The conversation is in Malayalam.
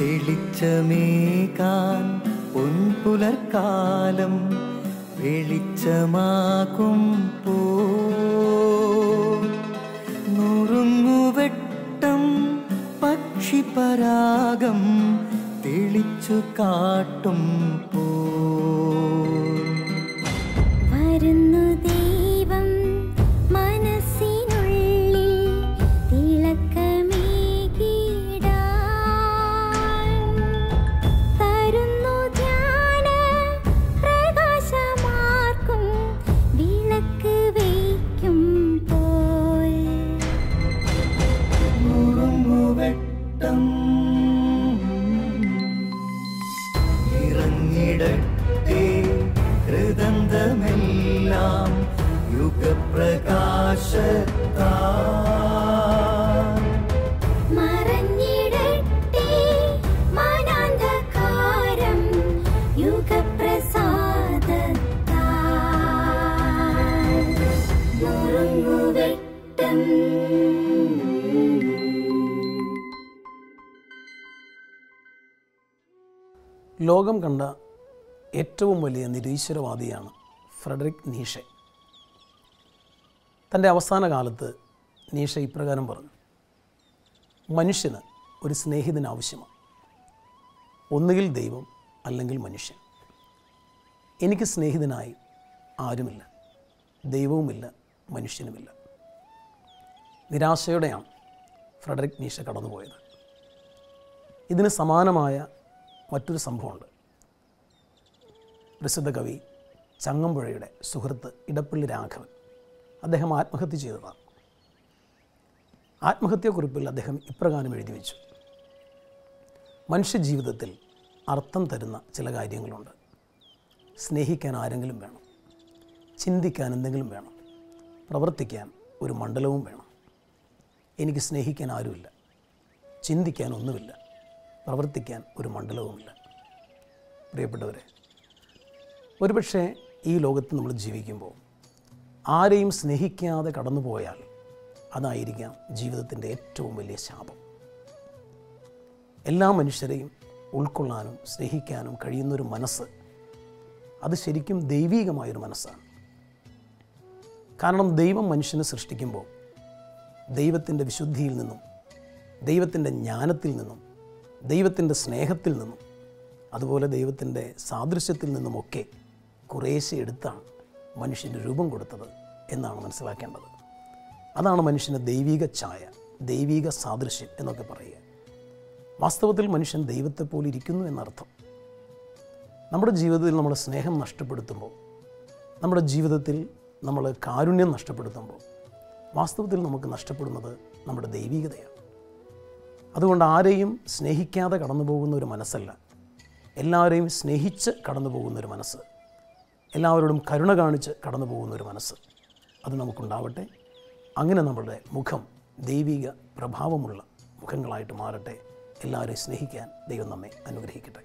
തെളിച്ചമേകാൻ പൊൻപുലർക്കാലം വെളിച്ചമാകുമ്പോ നുറുങ്ങുവെട്ടം പക്ഷിപരാഗം തെളിച്ചു കാട്ടുമ്പോ വരുന്നു ദൈവം മനസ്സിനുള്ളിൽ തിളക്കമേകിടാൻ തരുന്നു ധ്യാന പ്രകാശമാർക്കും വിളക്ക് വയ്ക്കുമ്പോൾ നുറുങ്ങുവെട്ടം ഇറങ്ങിടട്ടെ ഹൃദന്തമെല്ലാം യുഗപ്രകാശത്താൽ മറഞ്ഞിടട്ടെ മനാന്ധകാരം യുഗപ്രസാദത്താൽ നുറുങ്ങുവെട്ടം. ലോകം കണ്ട ഏറ്റവും വലിയ നിരീശ്വരവാദിയാണ് ഫ്രെഡറിക് നീഷെ. തൻ്റെ അവസാന കാലത്ത് നീഷെ ഇപ്രകാരം പറഞ്ഞു: മനുഷ്യന് ഒരു സ്നേഹിതന് ആവശ്യമാണ്. ഒന്നുകിൽ ദൈവം, അല്ലെങ്കിൽ മനുഷ്യൻ. എനിക്ക് സ്നേഹിതനായി ആരുമില്ല, ദൈവവുമില്ല, മനുഷ്യനുമില്ല. നിരാശയോടെയാണ് ഫ്രെഡറിക് നീഷെ കടന്നുപോയത്. ഇതിന് സമാനമായ മറ്റൊരു സംഭവമുണ്ട്. പ്രസിദ്ധ കവി ചങ്ങമ്പുഴയുടെ സുഹൃത്ത് ഇടപ്പള്ളി രാഘവൻ, അദ്ദേഹം ആത്മഹത്യ ചെയ്തതാണ്. ആത്മഹത്യാക്കുറിപ്പിൽ അദ്ദേഹം ഇപ്രകാരം എഴുതി വെച്ചു: മനുഷ്യജീവിതത്തിൽ അർത്ഥം തരുന്ന ചില കാര്യങ്ങളുണ്ട്. സ്നേഹിക്കാൻ ആരെങ്കിലും വേണം, ചിന്തിക്കാൻ എന്തെങ്കിലും വേണം, പ്രവർത്തിക്കാൻ ഒരു മണ്ഡലവും വേണം. എനിക്ക് സ്നേഹിക്കാൻ ആരുമില്ല, ചിന്തിക്കാൻ ഒന്നുമില്ല, പ്രവർത്തിക്കാൻ ഒരു മണ്ഡലവുമില്ല. പ്രിയപ്പെട്ടവരെ, ഒരുപക്ഷെ ഈ ലോകത്ത് നമ്മൾ ജീവിക്കുമ്പോൾ ആരെയും സ്നേഹിക്കാതെ കടന്നുപോയാൽ അതായിരിക്കാം ജീവിതത്തിൻ്റെ ഏറ്റവും വലിയ ശാപം. എല്ലാ മനുഷ്യരെയും ഉൾക്കൊള്ളാനും സ്നേഹിക്കാനും കഴിയുന്നൊരു മനസ്സ്, അത് ശരിക്കും ദൈവീകമായൊരു മനസ്സാണ്. കാരണം ദൈവം മനുഷ്യനെ സൃഷ്ടിക്കുമ്പോൾ ദൈവത്തിൻ്റെ വിശുദ്ധിയിൽ നിന്നും, ദൈവത്തിൻ്റെ ജ്ഞാനത്തിൽ നിന്നും, ദൈവത്തിൻ്റെ സ്നേഹത്തിൽ നിന്നും, അതുപോലെ ദൈവത്തിൻ്റെ സാദൃശ്യത്തിൽ നിന്നുമൊക്കെ കുറേശ്ശെ എടുത്താണ് മനുഷ്യന് രൂപം കൊടുത്തത് എന്നാണ് മനസ്സിലാക്കേണ്ടത്. അതാണ് മനുഷ്യന് ദൈവിക ഛായ, ദൈവിക സാദൃശ്യം എന്നൊക്കെ പറയുക. വാസ്തവത്തിൽ മനുഷ്യൻ ദൈവത്തെപ്പോലെ ഇരിക്കുന്നു എന്നർത്ഥം. നമ്മുടെ ജീവിതത്തിൽ നമ്മൾ സ്നേഹം നഷ്ടപ്പെടുത്തുമ്പോൾ, നമ്മുടെ ജീവിതത്തിൽ നമ്മൾ കാരുണ്യം നഷ്ടപ്പെടുത്തുമ്പോൾ, വാസ്തവത്തിൽ നമുക്ക് നഷ്ടപ്പെടുന്നത് നമ്മുടെ ദൈവികതയാണ്. അതുകൊണ്ട് ആരെയും സ്നേഹിക്കാതെ കടന്നു പോകുന്ന ഒരു മനസ്സല്ല, എല്ലാവരെയും സ്നേഹിച്ച് കടന്നു പോകുന്നൊരു മനസ്സ്, എല്ലാവരോടും കരുണ കാണിച്ച് കടന്നു പോകുന്നൊരു മനസ്സ്, അത് നമുക്കുണ്ടാവട്ടെ. അങ്ങനെ നമ്മുടെ മുഖം ദൈവിക പ്രഭാവമുള്ള മുഖങ്ങളായിട്ട് മാറട്ടെ. എല്ലാവരെയും സ്നേഹിക്കാൻ ദൈവം നമ്മെ അനുഗ്രഹിക്കട്ടെ.